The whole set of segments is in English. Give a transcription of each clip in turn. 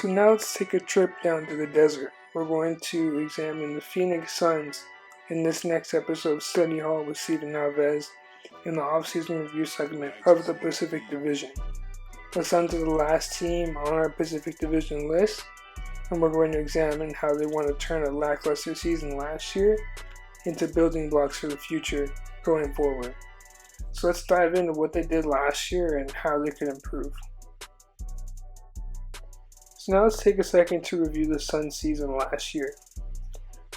So now let's take a trip down to the desert. We're going to examine the Phoenix Suns in this next episode of Study Hall with Steven Alves in the Offseason review segment of the Pacific Division. The Suns are the last team on our Pacific Division list, and we're going to examine how they want to turn a lackluster season last year into building blocks for the future going forward. So let's dive into what they did last year and how they could improve. So now let's take a second to review the Suns season last year.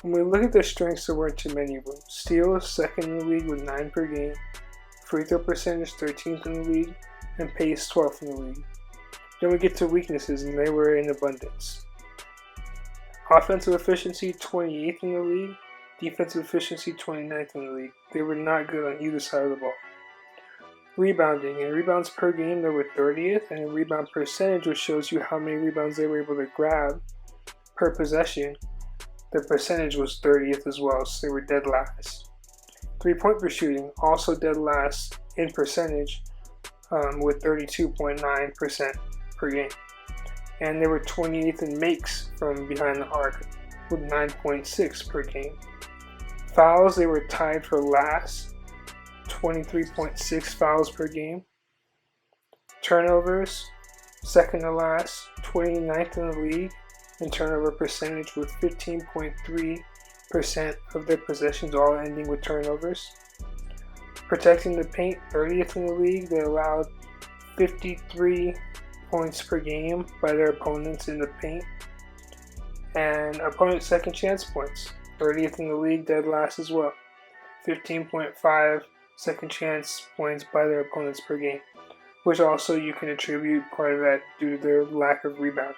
When we look at their strengths, there weren't too many of them. Steals, second in the league with 9 per game. Free throw percentage, 13th in the league. And pace, 12th in the league. Then we get to weaknesses, and they were in abundance. Offensive efficiency, 28th in the league. Defensive efficiency, 29th in the league. They were not good on either side of the ball. Rebounding. In rebounds per game, they were 30th, and in rebound percentage, which shows you how many rebounds they were able to grab per possession, their percentage was 30th as well, so they were dead last. 3-point per shooting, also dead last in percentage, with 32.9% per game. And they were 28th in makes from behind the arc, with 9.6 per game. Fouls, they were tied for last, 23.6 fouls per game. Turnovers, second to last, 29th in the league in turnover percentage with 15.3% of their possessions all ending with turnovers. Protecting the paint, 30th in the league. They allowed 53 points per game by their opponents in the paint. And opponent second chance points, 30th in the league, dead last as well. 15.5 second chance points by their opponents per game, which also you can attribute part of that due to their lack of rebound.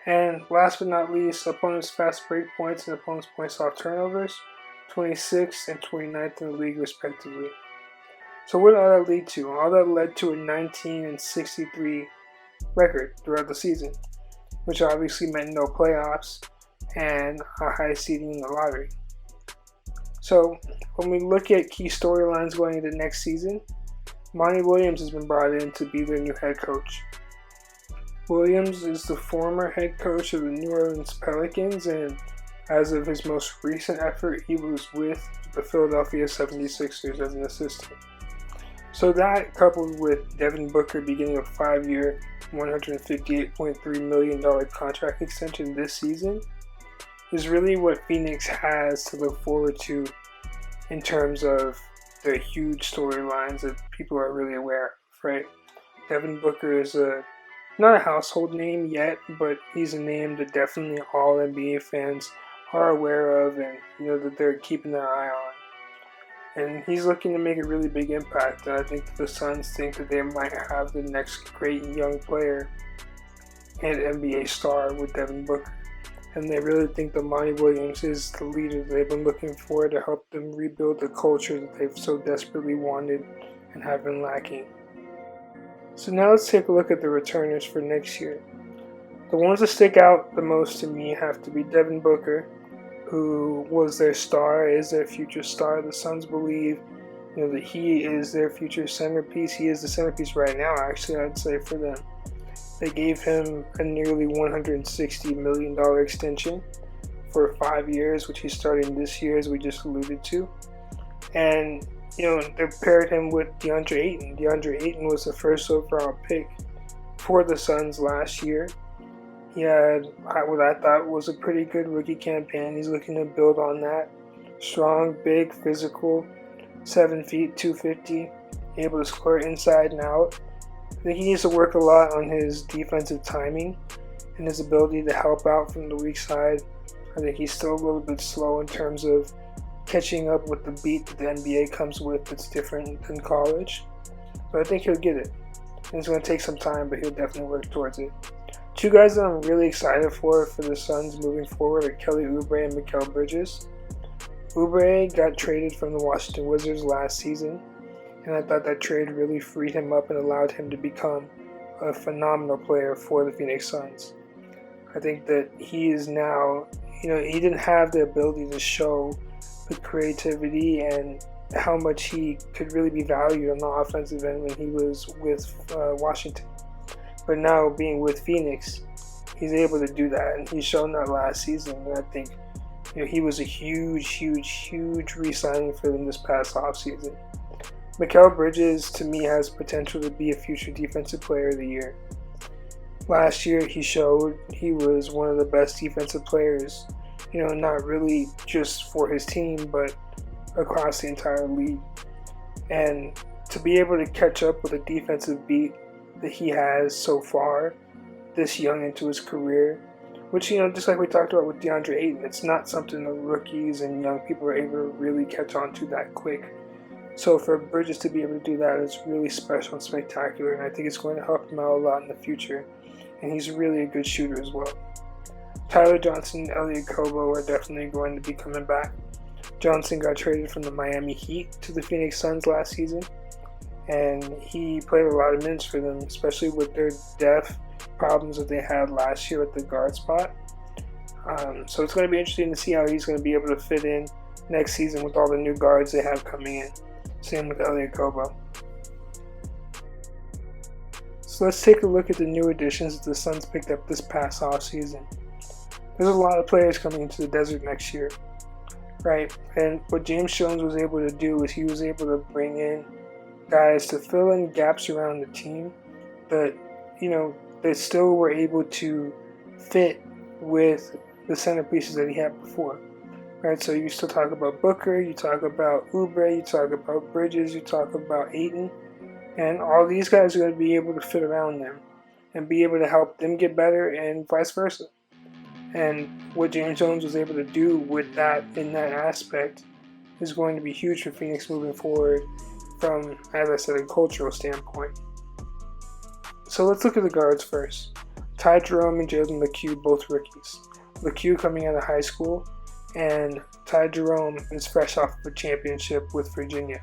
And last but not least, opponents fast break points and opponents points off turnovers, 26th and 29th in the league respectively. So what did all that lead to? All that led to a 19-63 record throughout the season, which obviously meant no playoffs and a high seeding in the lottery. So when we look at key storylines going into next season, Monty Williams has been brought in to be their new head coach. Williams is the former head coach of the New Orleans Pelicans, and as of his most recent effort, he was with the Philadelphia 76ers as an assistant. So that, coupled with Devin Booker beginning a 5-year, $158.3 million contract extension this season, is really what Phoenix has to look forward to in terms of the huge storylines that people are really aware of, right? Devin Booker is not a household name yet, but he's a name that definitely all NBA fans are aware of and that they're keeping their eye on. And he's looking to make a really big impact. And I think that the Suns think that they might have the next great young player and NBA star with Devin Booker. And they really think that Monty Williams is the leader they've been looking for to help them rebuild the culture that they've so desperately wanted and have been lacking. So now let's take a look at the returners for next year. The ones that stick out the most to me have to be Devin Booker, who was their star, is their future star. The Suns believe that he is their future centerpiece. He is the centerpiece right now, actually, I'd say, for them. They gave him a nearly $160 million extension for 5 years, which he's starting this year, as we just alluded to. And, they paired him with DeAndre Ayton. DeAndre Ayton was the first overall pick for the Suns last year. He had what I thought was a pretty good rookie campaign. He's looking to build on that. Strong, big, physical, 7 feet, 250, able to score inside and out. I think he needs to work a lot on his defensive timing and his ability to help out from the weak side. I think he's still a little bit slow in terms of catching up with the beat that the NBA comes with that's different than college. But I think he'll get it. And it's going to take some time, but he'll definitely work towards it. Two guys that I'm really excited for the Suns moving forward are Kelly Oubre and Mikal Bridges. Oubre got traded from the Washington Wizards last season, and I thought that trade really freed him up and allowed him to become a phenomenal player for the Phoenix Suns. I think that he is now, he didn't have the ability to show the creativity and how much he could really be valued on the offensive end when he was with Washington. But now being with Phoenix, he's able to do that, and he's shown that last season. And I think he was a huge re-signing for them this past offseason. Mikal Bridges, to me, has potential to be a future Defensive Player of the Year. Last year, he showed he was one of the best defensive players, not really just for his team, but across the entire league. And to be able to catch up with a defensive beat that he has so far, this young into his career, which, just like we talked about with DeAndre Ayton, it's not something that rookies and young people are able to really catch on to that quick. So for Bridges to be able to do that is really special and spectacular, and I think it's going to help him out a lot in the future. And he's really a good shooter as well. Tyler Johnson and Elliot Kobo are definitely going to be coming back. Johnson got traded from the Miami Heat to the Phoenix Suns last season, and he played a lot of minutes for them, especially with their depth problems that they had last year at the guard spot. So it's going to be interesting to see how he's going to be able to fit in next season with all the new guards they have coming in. Same with Elliot Kobo. So let's take a look at the new additions that the Suns picked up this past offseason. There's a lot of players coming into the desert next year, right? And what James Jones was able to do is he was able to bring in guys to fill in gaps around the team that, they still were able to fit with the centerpieces that he had before. Right, so you still talk about Booker, you talk about Oubre, you talk about Bridges, you talk about Ayton, and all these guys are going to be able to fit around them and be able to help them get better and vice versa. And what James Jones was able to do with that in that aspect is going to be huge for Phoenix moving forward from, as I said, a cultural standpoint. So let's look at the guards first. Ty Jerome and Jalen LeCue, both rookies. LeCue coming out of high school, and Ty Jerome is fresh off of a championship with Virginia.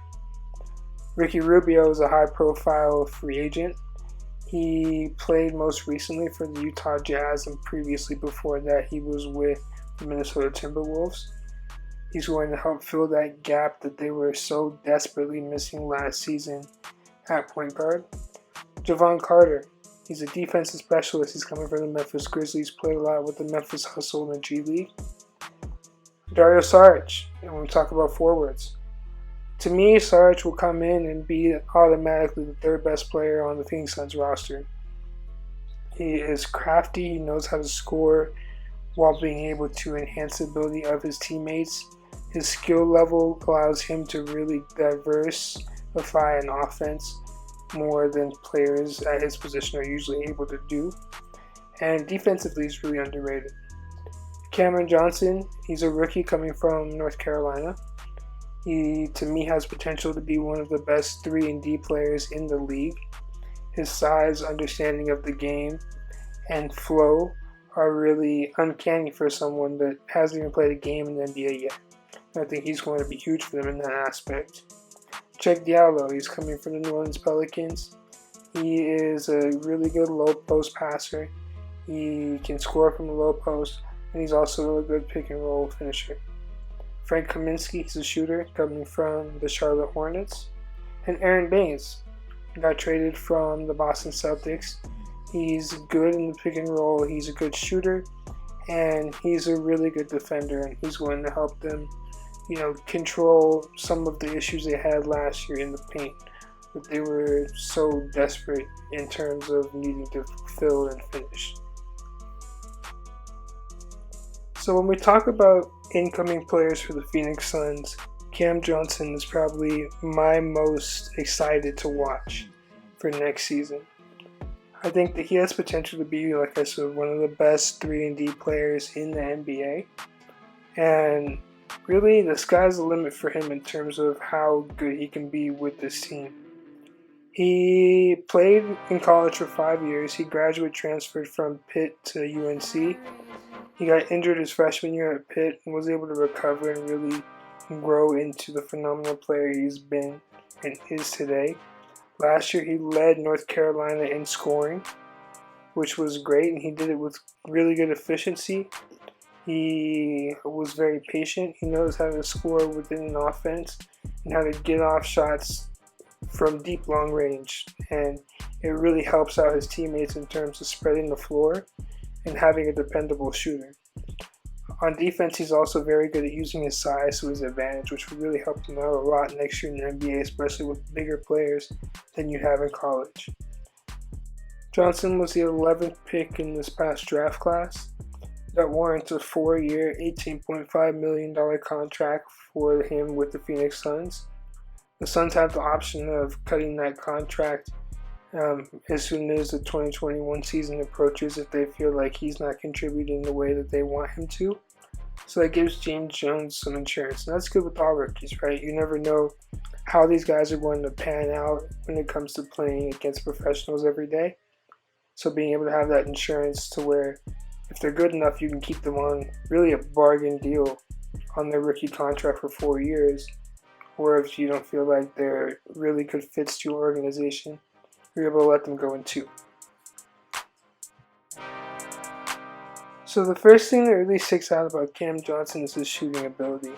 Ricky Rubio is a high-profile free agent. He played most recently for the Utah Jazz, and previously before that he was with the Minnesota Timberwolves. He's going to help fill that gap that they were so desperately missing last season at point guard. Javon Carter, he's a defensive specialist. He's coming from the Memphis Grizzlies, played a lot with the Memphis Hustle in the G League. Dario Saric, and when we talk about forwards, to me, Saric will come in and be automatically the third best player on the Phoenix Suns roster. He is crafty, he knows how to score while being able to enhance the ability of his teammates. His skill level allows him to really diversify an offense more than players at his position are usually able to do. And defensively, he's really underrated. Cameron Johnson, he's a rookie coming from North Carolina. He, to me, has potential to be one of the best 3-and-D players in the league. His size, understanding of the game, and flow are really uncanny for someone that hasn't even played a game in the NBA yet. I think he's going to be huge for them in that aspect. Check Diallo, he's coming from the New Orleans Pelicans. He is a really good low post passer. He can score from the low post, and he's also a good pick and roll finisher. Frank Kaminsky, he's a shooter coming from the Charlotte Hornets. And Aaron Baines got traded from the Boston Celtics. He's good in the pick and roll, he's a good shooter, and he's a really good defender, and he's going to help them, control some of the issues they had last year in the paint that they were so desperate in terms of needing to fill and finish. So when we talk about incoming players for the Phoenix Suns, Cam Johnson is probably my most excited to watch for next season. I think that he has potential to be, like I said, one of the best 3-and-D players in the NBA. And really, the sky's the limit for him in terms of how good he can be with this team. He played in college for 5 years. He graduate transferred from Pitt to UNC. He got injured his freshman year at Pitt and was able to recover and really grow into the phenomenal player he's been and is today. Last year, he led North Carolina in scoring, which was great, and he did it with really good efficiency. He was very patient. He knows how to score within an offense and how to get off shots from deep, long range. And it really helps out his teammates in terms of spreading the floor and having a dependable shooter. On defense, he's also very good at using his size to his advantage, which would really help him out a lot next year in the NBA, especially with bigger players than you have in college. Johnson was the 11th pick in this past draft class. That warrants a 4-year, $18.5 million contract for him with the Phoenix Suns. The Suns have the option of cutting that contract as soon as the 2021 season approaches if they feel like he's not contributing the way that they want him to. So that gives James Jones some insurance. And that's good with all rookies, right? You never know how these guys are going to pan out when it comes to playing against professionals every day. So being able to have that insurance to where if they're good enough, you can keep them on really a bargain deal on their rookie contract for 4 years. Or if you don't feel like they're really good fits to your organization, you're able to let them go in 2. So the first thing that really sticks out about Cam Johnson is his shooting ability.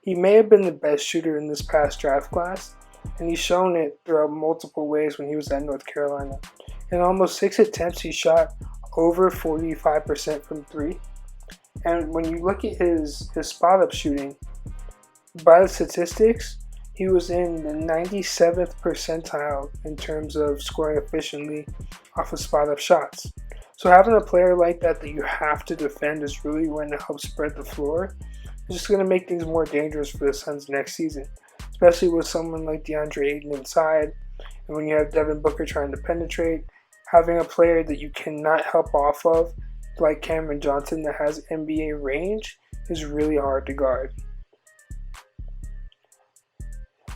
He may have been the best shooter in this past draft class, and he's shown it throughout multiple ways when he was at North Carolina. In almost 6 attempts, he shot over 45% from 3. And when you look at his spot-up shooting, by the statistics, he was in the 97th percentile in terms of scoring efficiently off of spot-up shots. So having a player like that you have to defend is really going to help spread the floor. It's just going to make things more dangerous for the Suns next season, especially with someone like DeAndre Ayton inside. And when you have Devin Booker trying to penetrate, having a player that you cannot help off of, like Cameron Johnson, that has NBA range, is really hard to guard.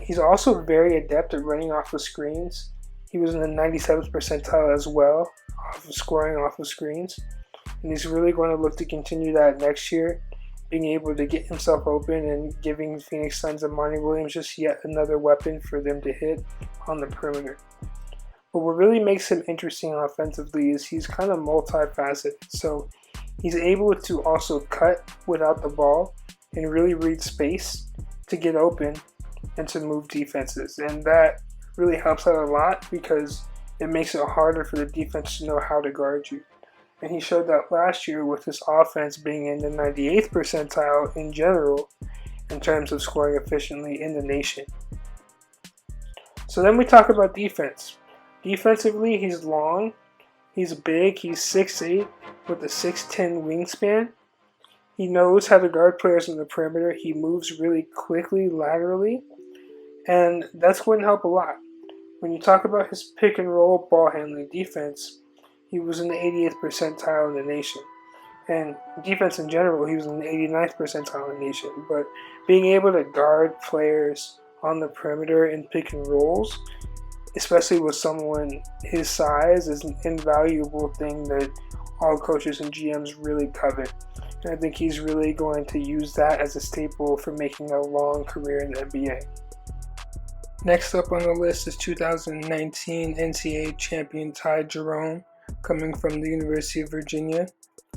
He's also very adept at running off of screens. He was in the 97th percentile as well, scoring off of screens. And he's really going to look to continue that next year, being able to get himself open and giving Phoenix Suns and Monty Williams just yet another weapon for them to hit on the perimeter. But what really makes him interesting offensively is he's kind of multifaceted. So he's able to also cut without the ball and really read space to get open and to move defenses. And that really helps out a lot because it makes it harder for the defense to know how to guard you. And he showed that last year with his offense being in the 98th percentile in general in terms of scoring efficiently in the nation. So then we talk about defense. Defensively, he's long, he's big, he's 6'8", with a 6'10" wingspan. He knows how to guard players on the perimeter. He moves really quickly laterally, and that's going to help a lot. When you talk about his pick and roll ball handling defense, he was in the 80th percentile in the nation. And defense in general, he was in the 89th percentile in the nation. But being able to guard players on the perimeter in pick and rolls, especially with someone his size, is an invaluable thing that all coaches and GMs really covet. And I think he's really going to use that as a staple for making a long career in the NBA. Next up on the list is 2019 NCAA champion Ty Jerome, coming from the University of Virginia.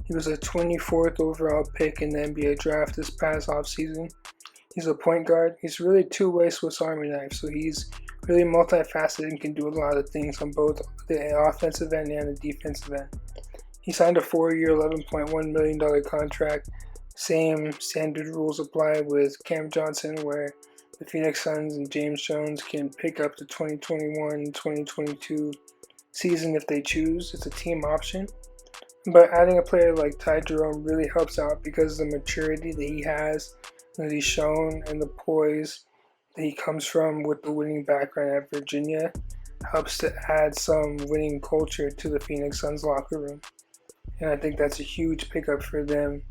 He was a 24th overall pick in the NBA draft this past offseason. He's a point guard. He's really two-way Swiss Army knife, so he's really multifaceted and can do a lot of things on both the offensive end and the defensive end. He signed a 4-year, $11.1 million contract. Same standard rules apply with Cam Johnson, where the Phoenix Suns and James Jones can pick up the 2021-2022 season if they choose. It's a team option. But adding a player like Ty Jerome really helps out because of the maturity that he has, that he's shown, and the poise that he comes from with the winning background at Virginia helps to add some winning culture to the Phoenix Suns locker room. And I think that's a huge pickup for them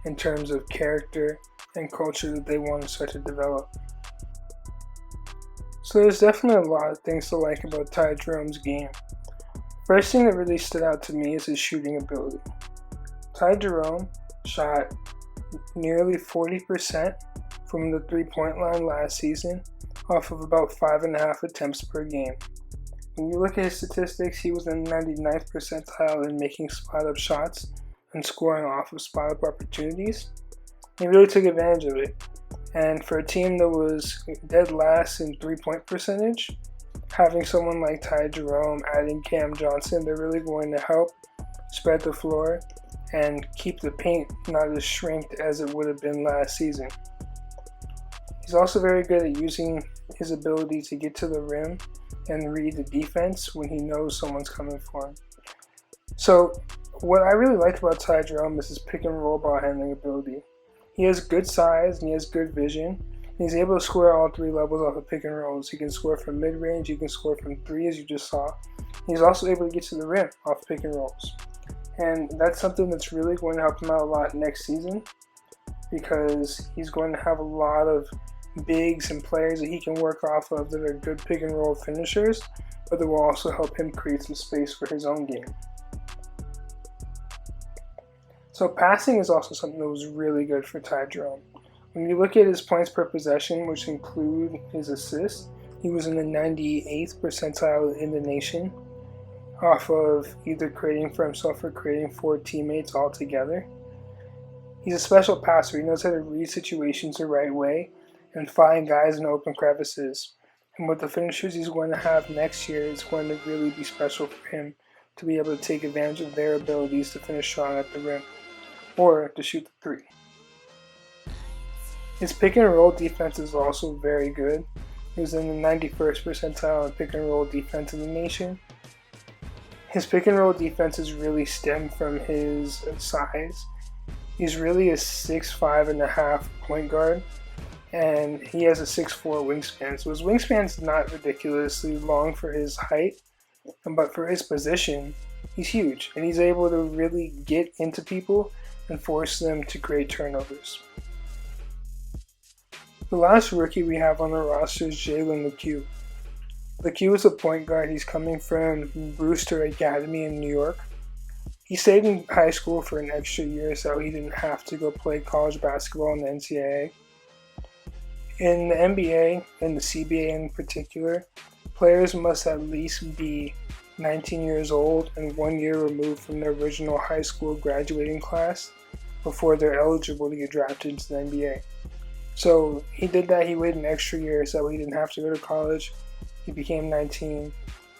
in terms of character and culture that they want to start to develop. So there's definitely a lot of things to like about Ty Jerome's game. First thing that really stood out to me is his shooting ability. Ty Jerome shot nearly 40% from the three-point line last season off of about 5.5 attempts per game. When you look at his statistics, he was in the 99th percentile in making spot-up shots and scoring off of spot-up opportunities. He really took advantage of it. And for a team that was dead last in three-point percentage, having someone like Ty Jerome, adding Cam Johnson, they're really going to help spread the floor and keep the paint not as shrinked as it would have been last season. He's also very good at using his ability to get to the rim and read the defense when he knows someone's coming for him. So what I really like about Ty Jerome is his pick and roll ball handling ability. He has good size and he has good vision. He's able to score all three levels off of pick and rolls. He can score from mid-range, he can score from three, as you just saw. He's also able to get to the rim off pick and rolls. And that's something that's really going to help him out a lot next season, because he's going to have a lot of bigs and players that he can work off of that are good pick and roll finishers, but that will also help him create some space for his own game. So passing is also something that was really good for Ty Jerome. When you look at his points per possession, which include his assists, he was in the 98th percentile in the nation, off of either creating for himself or creating for teammates altogether. He's a special passer. He knows how to read situations the right way and find guys in open crevices. And with the finishers he's going to have next year, it's going to really be special for him to be able to take advantage of their abilities to finish strong at the rim or to shoot the three. His pick and roll defense is also very good. He was in the 91st percentile in pick and roll defense in the nation. His pick and roll defenses really stem from his size. He's really a 6'5.5" point guard, and he has a 6'4" wingspan. So his wingspan's not ridiculously long for his height, but for his position, he's huge, and he's able to really get into people and force them to create turnovers. The last rookie we have on the roster is Jalen LeCue. LeCue is a point guard. He's coming from Brewster Academy in New York. He stayed in high school for an extra year so he didn't have to go play college basketball in the NCAA. In the NBA and the CBA in particular, players must at least be 19 years old and 1 year removed from their original high school graduating class before they're eligible to get drafted into the NBA. So he did that. He waited an extra year so he didn't have to go to college. He became 19.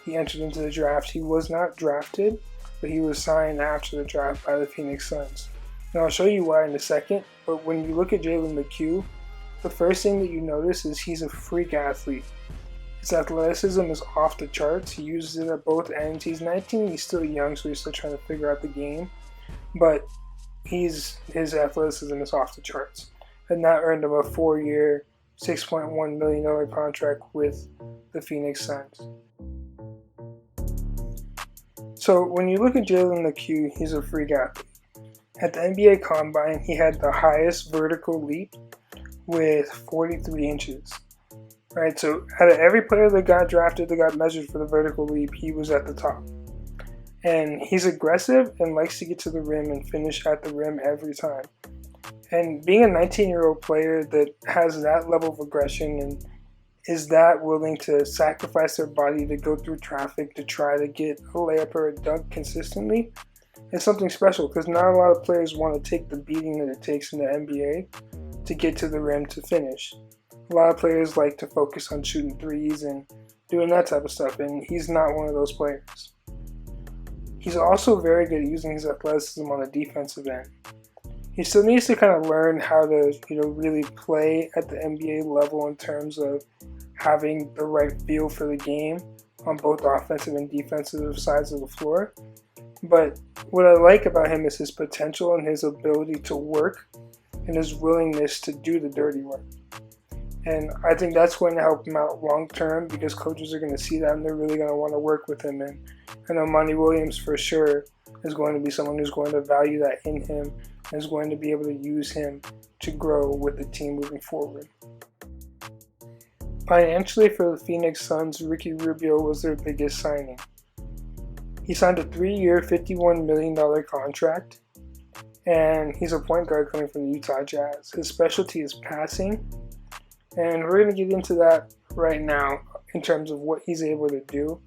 He entered into the draft. He was not drafted, but he was signed after the draft by the Phoenix Suns. Now I'll show you why in a second, but when you look at Jalen LeCue, the first thing that you notice is he's a freak athlete. His athleticism is off the charts. He uses it at both ends. He's 19, he's still young, so he's still trying to figure out the game, but his athleticism is off the charts. And that earned him a 4-year, $6.1 million contract with the Phoenix Suns. So when you look at Jalen LeCue, he's a freak athlete. At the NBA Combine, he had the highest vertical leap with 43 inches. Right, so out of every player that got drafted that got measured for the vertical leap, he was at the top. And he's aggressive and likes to get to the rim and finish at the rim every time. And being a 19-year-old player that has that level of aggression and is that willing to sacrifice their body to go through traffic to try to get a layup or a dunk consistently, it's something special, because not a lot of players want to take the beating that it takes in the NBA to get to the rim to finish. A lot of players like to focus on shooting threes and doing that type of stuff, and he's not one of those players. He's also very good at using his athleticism on the defensive end. He still needs to kind of learn how to, really play at the NBA level in terms of having the right feel for the game on both offensive and defensive sides of the floor. But what I like about him is his potential and his ability to work and his willingness to do the dirty work. And I think that's going to help him out long term, because coaches are going to see that and they're really going to want to work with him. And I know Monty Williams for sure is going to be someone who's going to value that in him and is going to be able to use him to grow with the team moving forward. Financially, for the Phoenix Suns, Ricky Rubio was their biggest signing. He signed a 3-year, $51 million contract, and he's a point guard coming from the Utah Jazz. His specialty is passing, and we're going to get into that right now in terms of what he's able to do.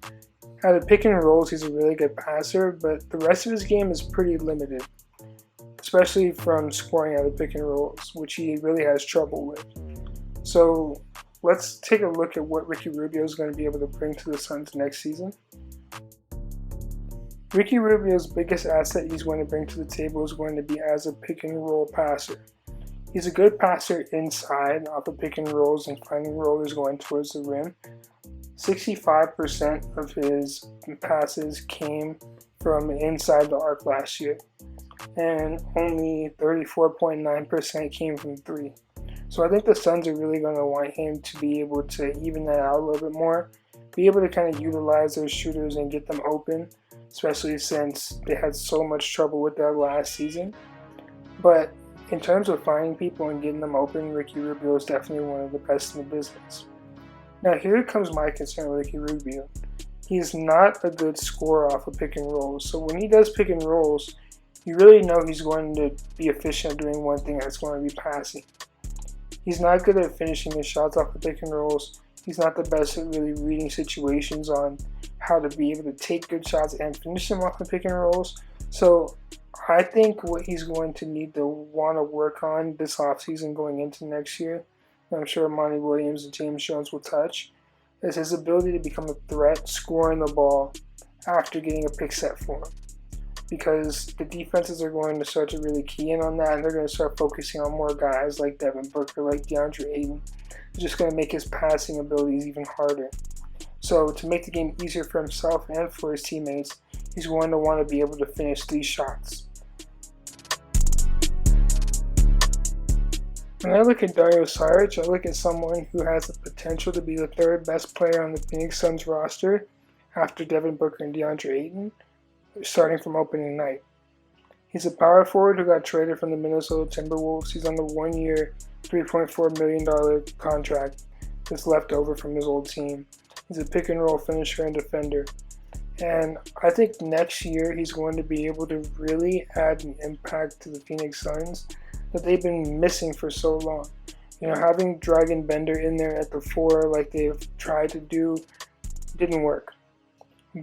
Out of pick and rolls, he's a really good passer, but the rest of his game is pretty limited, especially from scoring out of pick and rolls, which he really has trouble with. So let's take a look at what Ricky Rubio is going to be able to bring to the Suns next season. Ricky Rubio's biggest asset he's going to bring to the table is going to be as a pick and roll passer. He's a good passer inside off of pick and rolls and finding rollers going towards the rim. 65% of his passes came from inside the arc last year, and only 34.9% came from three. So I think the Suns are really going to want him to be able to even that out a little bit more, be able to kind of utilize those shooters and get them open, especially since they had so much trouble with that last season. But in terms of finding people and getting them open, Ricky Rubio is definitely one of the best in the business. Now here comes my concern with Ricky Rubio. He's not a good scorer off of pick and rolls. So when he does pick and rolls, you really know he's going to be efficient at doing one thing, that's going to be passing. He's not good at finishing his shots off of pick and rolls. He's not the best at really reading situations on how to be able to take good shots and finish them off of pick and rolls. So I think what he's going to need to want to work on this offseason going into next year, I'm sure Monty Williams and James Jones will touch, is his ability to become a threat scoring the ball after getting a pick set for him. Because the defenses are going to start to really key in on that, and they're going to start focusing on more guys like Devin Booker, like DeAndre Ayton. It's just going to make his passing abilities even harder. So to make the game easier for himself and for his teammates, he's going to want to be able to finish these shots. When I look at Dario Saric, I look at someone who has the potential to be the third best player on the Phoenix Suns roster after Devin Booker and DeAndre Ayton, starting from opening night. He's a power forward who got traded from the Minnesota Timberwolves. He's on the 1-year, $3.4 million contract that's left over from his old team. He's a pick and roll finisher and defender. And I think next year he's going to be able to really add an impact to the Phoenix Suns that they've been missing for so long. You know, having Dragon Bender in there at the 4 like they've tried to do didn't work.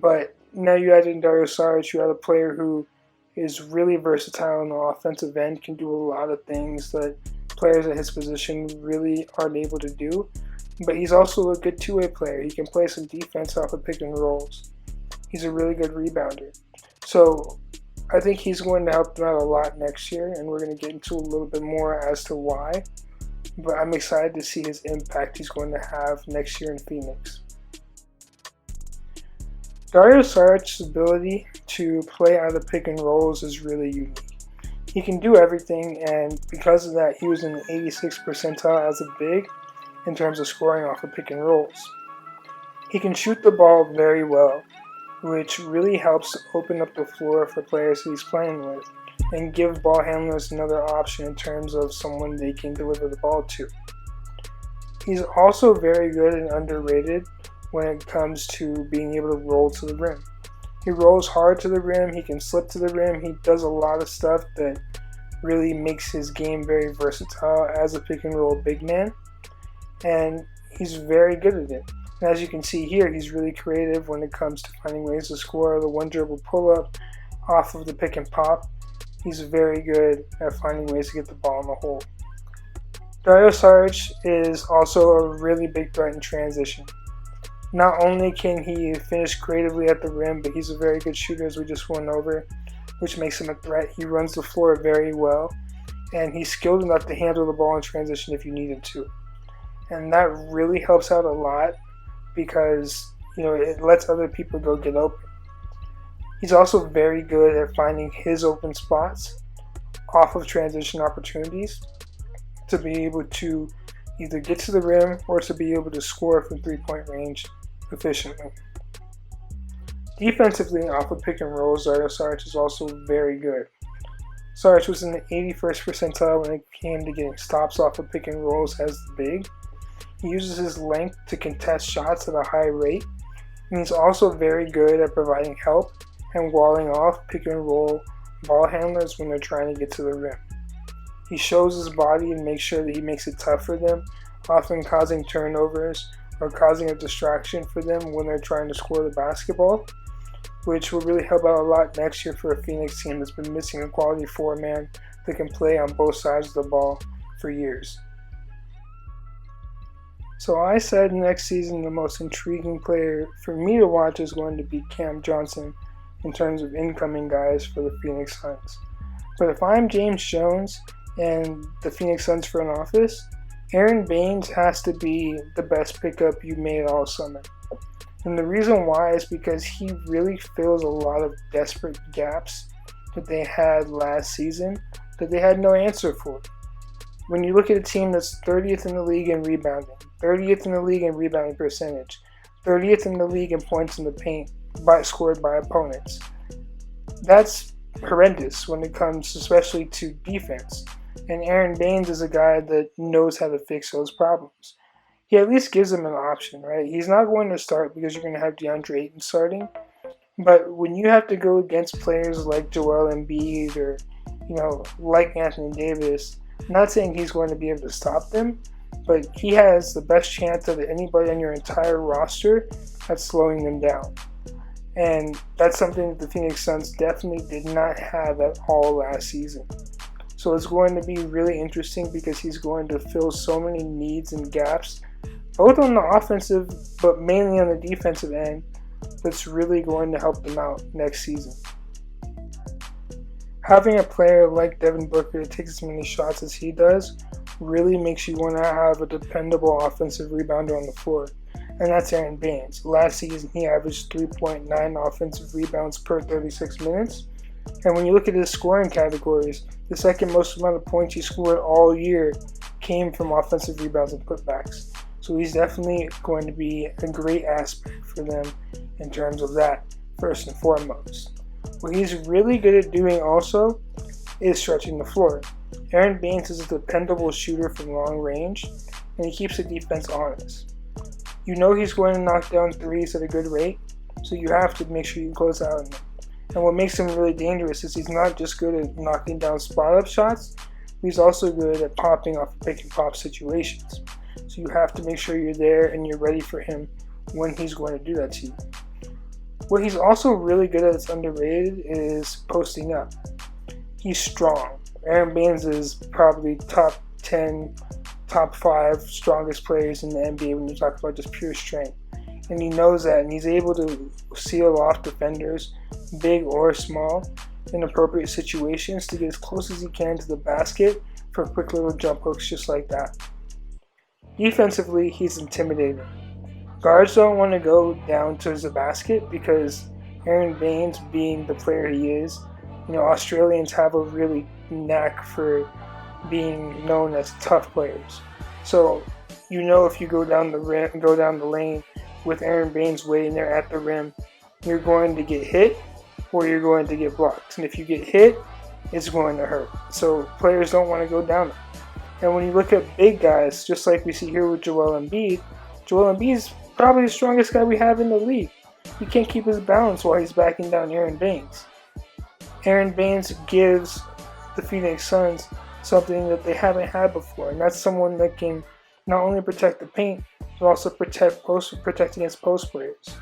But now you add in Dario Saric, you have a player who is really versatile on the offensive end, can do a lot of things that players at his position really aren't able to do. But he's also a good two-way player. He can play some defense off of pick and rolls. He's a really good rebounder. So I think he's going to help them out a lot next year, and we're going to get into a little bit more as to why. But I'm excited to see his impact he's going to have next year in Phoenix. Dario Saric's ability to play out of pick and rolls is really unique. He can do everything, and because of that, he was in the 86th percentile as a big in terms of scoring off of pick and rolls. He can shoot the ball very well, which really helps open up the floor for players he's playing with and give ball handlers another option in terms of someone they can deliver the ball to. He's also very good and underrated when it comes to being able to roll to the rim. He rolls hard to the rim, he can slip to the rim, he does a lot of stuff that really makes his game very versatile as a pick and roll big man, and he's very good at it. And as you can see here, he's really creative when it comes to finding ways to score the one dribble pull-up off of the pick and pop. He's very good at finding ways to get the ball in the hole. Dario Saric is also a really big threat in transition. Not only can he finish creatively at the rim, but he's a very good shooter, as we just went over, which makes him a threat. He runs the floor very well, and he's skilled enough to handle the ball in transition if you need him to. And that really helps out a lot, because it lets other people go get open. He's also very good at finding his open spots off of transition opportunities to be able to either get to the rim or to be able to score from three-point range efficiently. Defensively, off of pick and rolls, Dario Saric is also very good. Saric was in the 81st percentile when it came to getting stops off of pick and rolls as the big. He uses his length to contest shots at a high rate, and he's also very good at providing help and walling off pick and roll ball handlers when they're trying to get to the rim. He shows his body and makes sure that he makes it tough for them, often causing turnovers or causing a distraction for them when they're trying to score the basketball, which will really help out a lot next year for a Phoenix team that's been missing a quality four-man that can play on both sides of the ball for years. So I said next season the most intriguing player for me to watch is going to be Cam Johnson in terms of incoming guys for the Phoenix Suns. But if I'm James Jones and the Phoenix Suns front office, Aaron Baines has to be the best pickup you made all summer. And the reason why is because he really fills a lot of desperate gaps that they had last season that they had no answer for. When you look at a team that's 30th in the league in rebounding, 30th in the league in rebounding percentage, 30th in the league in points in the paint scored by opponents, that's horrendous when it comes especially to defense. And Aaron Baines is a guy that knows how to fix those problems. He at least gives them an option, right? He's not going to start because you're going to have DeAndre Ayton starting. But when you have to go against players like Joel Embiid or, like Anthony Davis, I'm not saying he's going to be able to stop them, but he has the best chance of anybody on your entire roster at slowing them down. And that's something that the Phoenix Suns definitely did not have at all last season. So it's going to be really interesting because he's going to fill so many needs and gaps, both on the offensive, but mainly on the defensive end, that's really going to help them out next season. Having a player like Devin Booker that takes as many shots as he does really makes you want to have a dependable offensive rebounder on the floor, and that's Aaron Baines. Last season, he averaged 3.9 offensive rebounds per 36 minutes, and when you look at his scoring categories, the second most amount of points he scored all year came from offensive rebounds and putbacks. So he's definitely going to be a great aspect for them in terms of that, first and foremost. What he's really good at doing also is stretching the floor. Aaron Baines is a dependable shooter from long range, and he keeps the defense honest. You know he's going to knock down threes at a good rate, so you have to make sure you close out on them. And what makes him really dangerous is he's not just good at knocking down spot-up shots, he's also good at popping off pick-and-pop situations. So you have to make sure you're there and you're ready for him when he's going to do that to you. What he's also really good at that's underrated is posting up. He's strong. Aaron Baines is probably top 10, top 5 strongest players in the NBA when you talk about just pure strength. And he knows that, and he's able to seal off defenders, big or small, in appropriate situations to get as close as he can to the basket for quick little jump hooks just like that. Defensively, he's intimidating. Guards don't want to go down towards the basket because Aaron Baines, being the player he is, Australians have a really knack for being known as tough players. So, if you go down the lane with Aaron Baines waiting there at the rim, you're going to get hit or you're going to get blocked. And if you get hit, it's going to hurt. So players don't want to go down there. And when you look at big guys, just like we see here with Joel Embiid's probably the strongest guy we have in the league. He can't keep his balance while he's backing down Aaron Baines. Aaron Baines gives the Phoenix Suns something that they haven't had before, and that's someone that can not only protect the paint, but also protect against post players.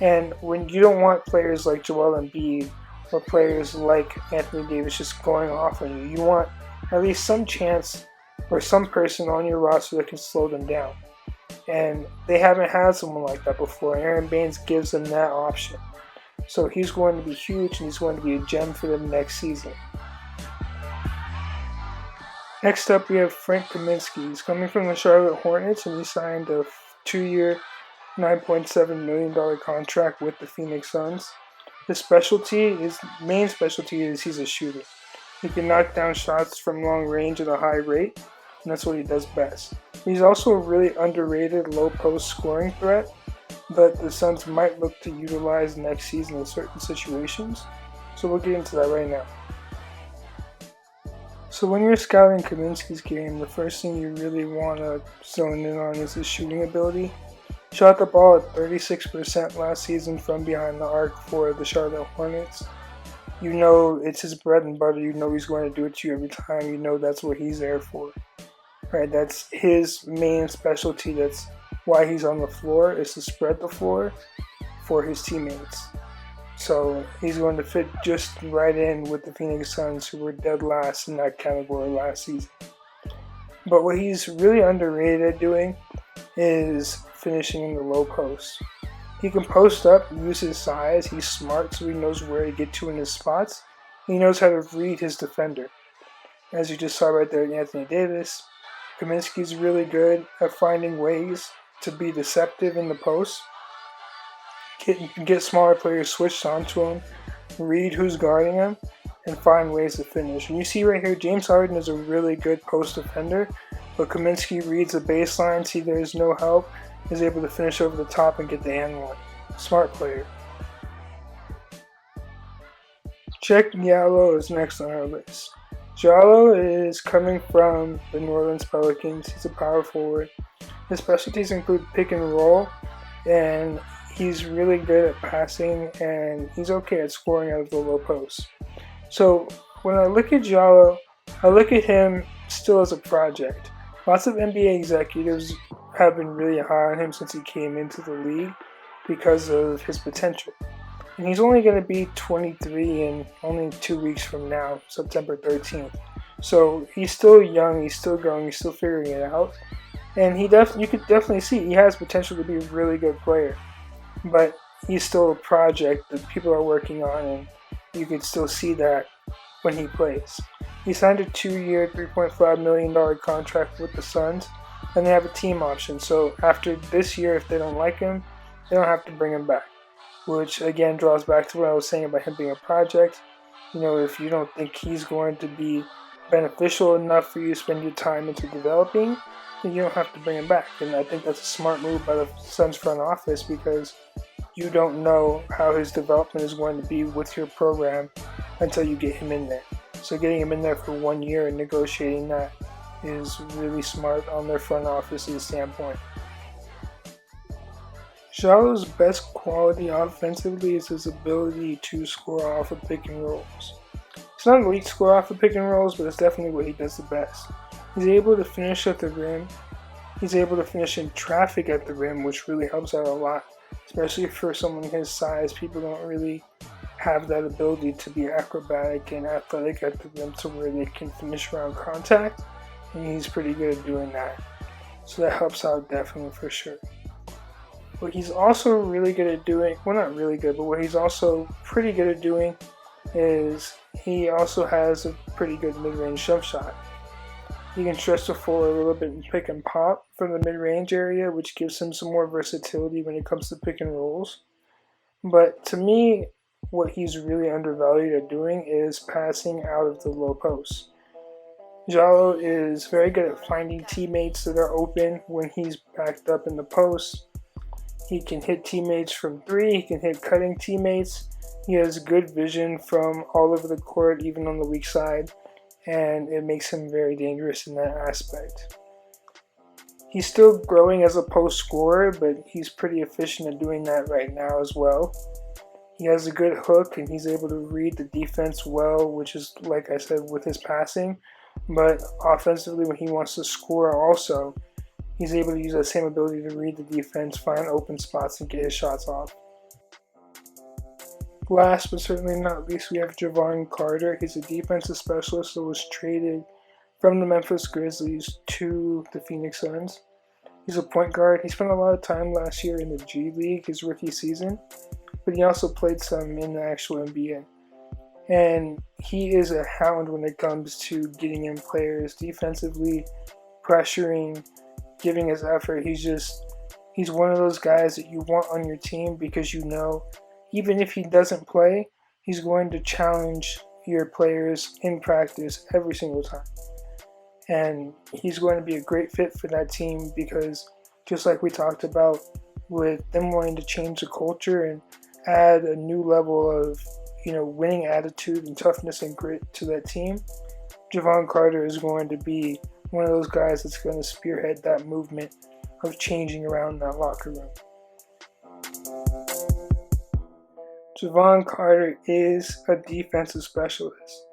And when you don't want players like Joel Embiid or players like Anthony Davis just going off on you, you want at least some chance or some person on your roster that can slow them down. And they haven't had someone like that before. Aaron Baines gives them that option. So he's going to be huge, and he's going to be a gem for them next season. Next up, we have Frank Kaminsky. He's coming from the Charlotte Hornets, and he signed a 2-year, $9.7 million contract with the Phoenix Suns. His main specialty is he's a shooter. He can knock down shots from long range at a high rate, and that's what he does best. He's also a really underrated low-post scoring threat that the Suns might look to utilize next season in certain situations. So we'll get into that right now. So when you're scouting Kaminsky's game, the first thing you really want to zone in on is his shooting ability. He shot the ball at 36% last season from behind the arc for the Charlotte Hornets. It's his bread and butter. He's going to do it to you every time. That's what he's there for. Right? That's his main specialty. That's why he's on the floor, is to spread the floor for his teammates. So he's going to fit just right in with the Phoenix Suns, who were dead last in that category last season. But what he's really underrated at doing is finishing in the low post. He can post up, use his size, he's smart so he knows where to get to in his spots. He knows how to read his defender. As you just saw right there in Anthony Davis, Kaminsky's really good at finding ways to be deceptive in the post, get smaller players switched onto him, read who's guarding him, and find ways to finish. And you see right here, James Harden is a really good post defender, but Kaminsky reads the baseline, see there's no help, is able to finish over the top and get the and one. Smart player. Check Diallo is next on our list. Diallo is coming from the New Orleans Pelicans. He's a power forward. His specialties include pick and roll, and he's really good at passing, and he's okay at scoring out of the low post. So when I look at Diallo, I look at him still as a project. Lots of NBA executives have been really high on him since he came into the league because of his potential. And he's only going to be 23 in only 2 weeks from now, September 13th. So he's still young, he's still growing, he's still figuring it out. And you could definitely see he has potential to be a really good player. But he's still a project that people are working on, and you could still see that when he plays. He signed a 2-year, $3.5 million contract with the Suns, and they have a team option. So after this year, if they don't like him, they don't have to bring him back. Which again draws back to what I was saying about him being a project. You know, if you don't think he's going to be beneficial enough for you to spend your time into developing, then you don't have to bring him back. And I think that's a smart move by the Suns front office, because you don't know how his development is going to be with your program until you get him in there. So getting him in there for 1 year and negotiating that is really smart on their front office's standpoint. Diallo's best quality offensively is his ability to score off of pick and rolls. It's not an elite score off of pick and rolls, but it's definitely what he does the best. He's able to finish at the rim. He's able to finish in traffic at the rim, which really helps out a lot, especially for someone his size. People don't really have that ability to be acrobatic and athletic at the rim to where they can finish around contact, and he's pretty good at doing that. So that helps out definitely for sure. What he's also really good at doing, well, not really good, but what he's also pretty good at doing is he also has a pretty good mid-range jump shot. He can stretch the floor a little bit and pick and pop from the mid-range area, which gives him some more versatility when it comes to pick and rolls. But to me, what he's really undervalued at doing is passing out of the low post. Diallo is very good at finding teammates that are open when he's backed up in the post. He can hit teammates from 3, he can hit cutting teammates. He has good vision from all over the court, even on the weak side, and it makes him very dangerous in that aspect. He's still growing as a post scorer, but he's pretty efficient at doing that right now as well. He has a good hook, and he's able to read the defense well, which is, like I said, with his passing. But offensively, when he wants to score also, he's able to use that same ability to read the defense, find open spots, and get his shots off. Last but certainly not least, we have Jevon Carter. He's a defensive specialist that was traded from the Memphis Grizzlies to the Phoenix Suns. He's a point guard. He spent a lot of time last year in the G League, his rookie season, but he also played some in the actual NBA. And he is a hound when it comes to getting in players defensively, pressuring, giving his effort. He's one of those guys that you want on your team, because you know, even if he doesn't play, he's going to challenge your players in practice every single time. And he's going to be a great fit for that team, because just like we talked about with them wanting to change the culture and add a new level of, winning attitude and toughness and grit to that team, Jevon Carter is going to be one of those guys that's going to spearhead that movement of changing around that locker room. Jevon Carter is a defensive specialist.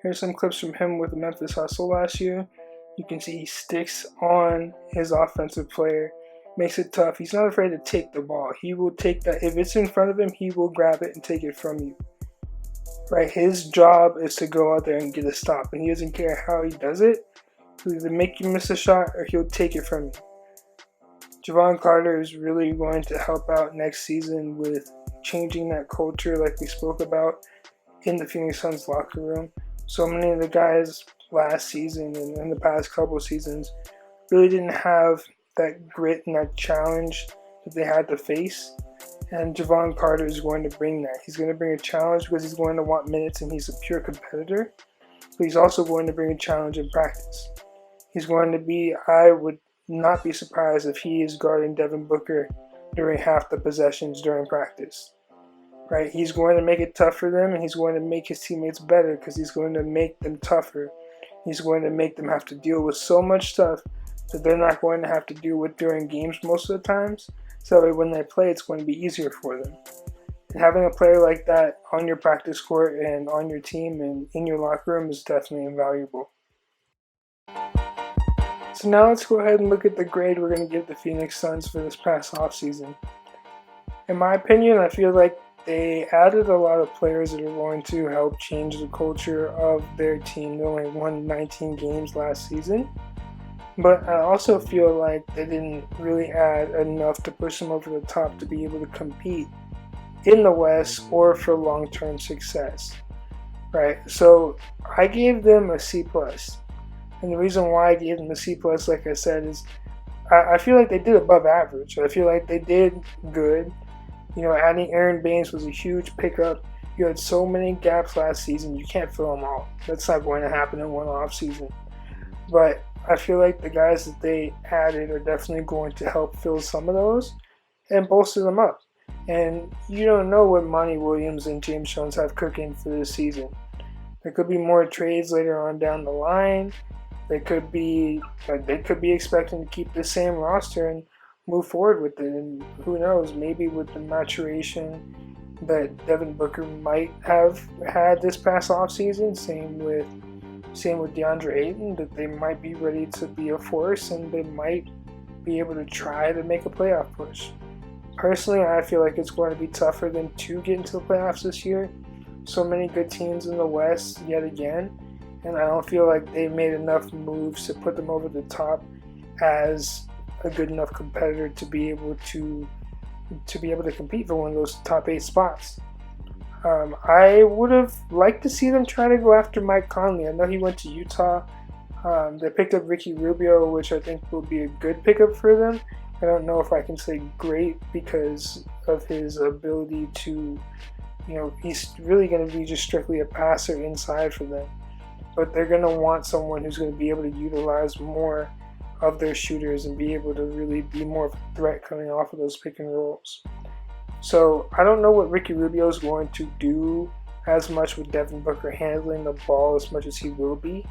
Here's some clips from him with the Memphis Hustle last year. You can see he sticks on his offensive player, makes it tough. He's not afraid to take the ball. He will take that. If it's in front of him, he will grab it and take it from you. Right? His job is to go out there and get a stop, and he doesn't care how he does it. He'll either make you miss a shot or he'll take it from you. Javon Carter is really going to help out next season with changing that culture like we spoke about in the Phoenix Suns locker room. So many of the guys last season and in the past couple of seasons really didn't have that grit and that challenge that they had to face. And Javon Carter is going to bring that. He's going to bring a challenge because he's going to want minutes and he's a pure competitor. But he's also going to bring a challenge in practice. He's going to be, I would not be surprised if he is guarding Devin Booker during half the possessions during practice. Right? He's going to make it tough for them, and he's going to make his teammates better because he's going to make them tougher. He's going to make them have to deal with so much stuff that they're not going to have to deal with during games most of the times. So that when they play, it's going to be easier for them. And having a player like that on your practice court and on your team and in your locker room is definitely invaluable. So now let's go ahead and look at the grade we're going to give the Phoenix Suns for this past offseason. In my opinion, I feel like they added a lot of players that are going to help change the culture of their team. They only won 19 games last season. But I also feel like they didn't really add enough to push them over the top to be able to compete in the West or for long-term success. Right? So I gave them a C+. And the reason why I gave them a C+, like I said, is I feel like they did above average. I feel like they did good. You know, adding Aaron Baines was a huge pickup. You had so many gaps last season, you can't fill them all. That's not going to happen in one off season. But I feel like the guys that they added are definitely going to help fill some of those and bolster them up. And you don't know what Monty Williams and James Jones have cooking for this season. There could be more trades later on down the line. They could be expecting to keep the same roster and move forward with it. And who knows, maybe with the maturation that Devin Booker might have had this past offseason, same with DeAndre Ayton, that they might be ready to be a force and they might be able to try to make a playoff push. Personally, I feel like it's going to be tough for them to get into the playoffs this year. So many good teams in the West yet again. And I don't feel like they've made enough moves to put them over the top as a good enough competitor to be able to compete for one of those top 8 spots. I would have liked to see them try to go after Mike Conley. I know he went to Utah. They picked up Ricky Rubio, which I think will be a good pickup for them. I don't know if I can say great because of his ability to, he's really going to be just strictly a passer inside for them. But they're going to want someone who's going to be able to utilize more of their shooters and be able to really be more of a threat coming off of those pick and rolls. So I don't know what Ricky Rubio is going to do as much with Devin Booker handling the ball as much as he will be.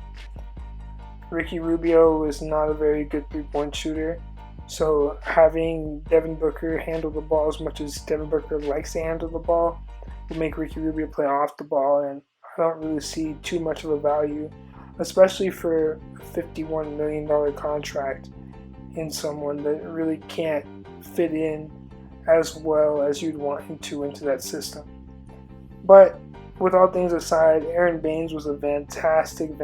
Ricky Rubio is not a very good three-point shooter. So having Devin Booker handle the ball as much as Devin Booker likes to handle the ball will make Ricky Rubio play off the ball, and I don't really see too much of a value, especially for a $51 million contract in someone that really can't fit in as well as you'd want him to into that system. But with all things aside, Aaron Baines was a fantastic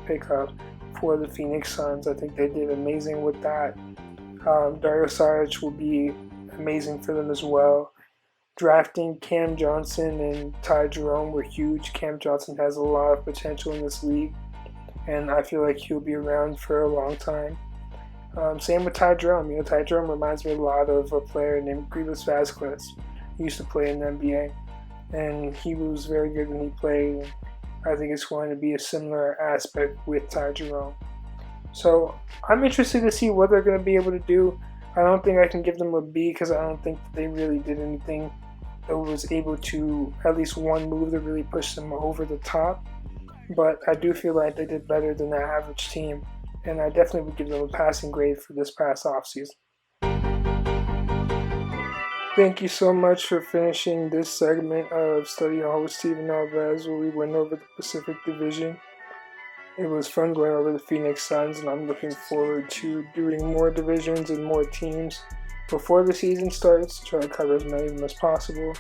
pickup for the Phoenix Suns. I think they did amazing with that. Dario Saric will be amazing for them as well. Drafting Cam Johnson and Ty Jerome were huge. Cam Johnson has a lot of potential in this league, and I feel like he'll be around for a long time. Same with Ty Jerome. Ty Jerome reminds me a lot of a player named Grievous Vasquez. He used to play in the NBA, and he was very good when he played. I think it's going to be a similar aspect with Ty Jerome. So I'm interested to see what they're going to be able to do. I don't think I can give them a B because I don't think they really did anything that was able to, at least one move that really pushed them over the top. But I do feel like they did better than that average team, and I definitely would give them a passing grade for this past offseason. Thank you so much for finishing this segment of Study Hall with Steven Alves, where we went over the Pacific Division. It was fun going over the Phoenix Suns, and I'm looking forward to doing more divisions and more teams before the season starts to try to cover as many of them as possible.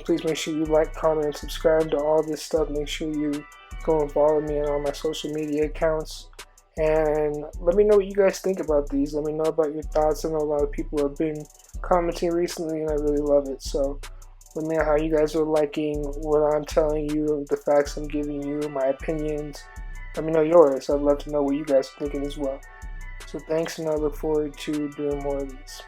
Please make sure you like, comment, and subscribe to all this stuff. Make sure you go and follow me on all my social media accounts. And let me know what you guys think about these. Let me know about your thoughts. I know a lot of people have been commenting recently, and I really love it. So let me know how you guys are liking what I'm telling you, the facts I'm giving you, my opinions. Let me know yours. I'd love to know what you guys are thinking as well. So thanks, and I look forward to doing more of these.